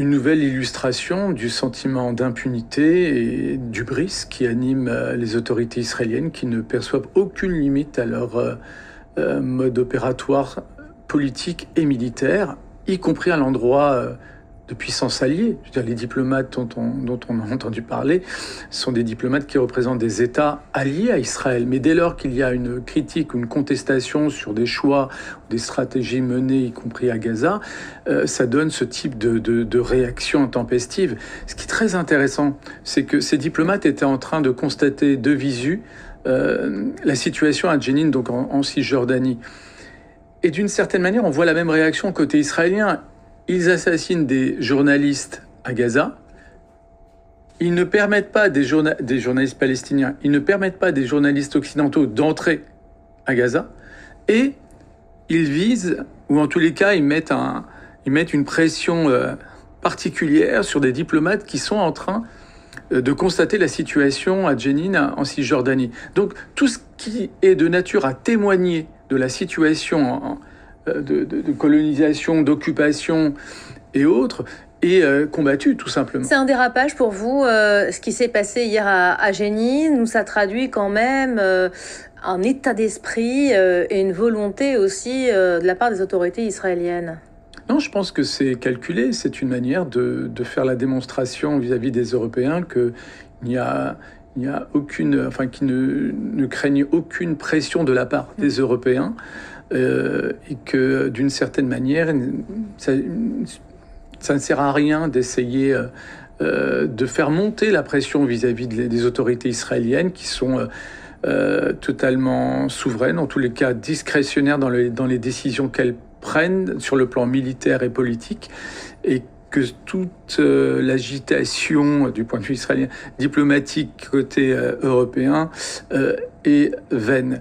une nouvelle illustration du sentiment d'impunité et d'hubris qui anime les autorités israéliennes qui ne perçoivent aucune limite à leur mode opératoire politique et militaire, y compris à l'endroit de puissances alliées. Je veux dire, les diplomates dont on a entendu parler sont des diplomates qui représentent des États alliés à Israël. Mais dès lors qu'il y a une critique ou une contestation sur des choix ou des stratégies menées, y compris à Gaza, ça donne ce type de réaction intempestive. Ce qui est très intéressant, c'est que ces diplomates étaient en train de constater de visu la situation à Jenin, donc en Cisjordanie. Et d'une certaine manière, on voit la même réaction côté israélien. Ils assassinent des journalistes à Gaza. Ils ne permettent pas des journalistes palestiniens, ils ne permettent pas des journalistes occidentaux d'entrer à Gaza. Et ils visent, ou en tous les cas, ils mettent une pression particulière sur des diplomates qui sont en train de constater la situation à Jenin, en Cisjordanie. Donc tout ce qui est de nature à témoigner de la situation de colonisation, d'occupation et autres, est combattu tout simplement. C'est un dérapage pour vous, ce qui s'est passé hier à Jenin, où ça traduit quand même un état d'esprit et une volonté aussi de la part des autorités israéliennes? Non, je pense que c'est calculé. C'est une manière de faire la démonstration vis-à-vis des Européens qu'il n'y a aucune, enfin, qui ne craignent aucune pression de la part des Européens et que d'une certaine manière, ça ne sert à rien d'essayer de faire monter la pression vis-à-vis des autorités israéliennes qui sont totalement souveraines, en tous les cas discrétionnaires dans les décisions qu'elles prennent sur le plan militaire et politique, et que toute l'agitation du point de vue israélien, diplomatique côté européen, est vaine.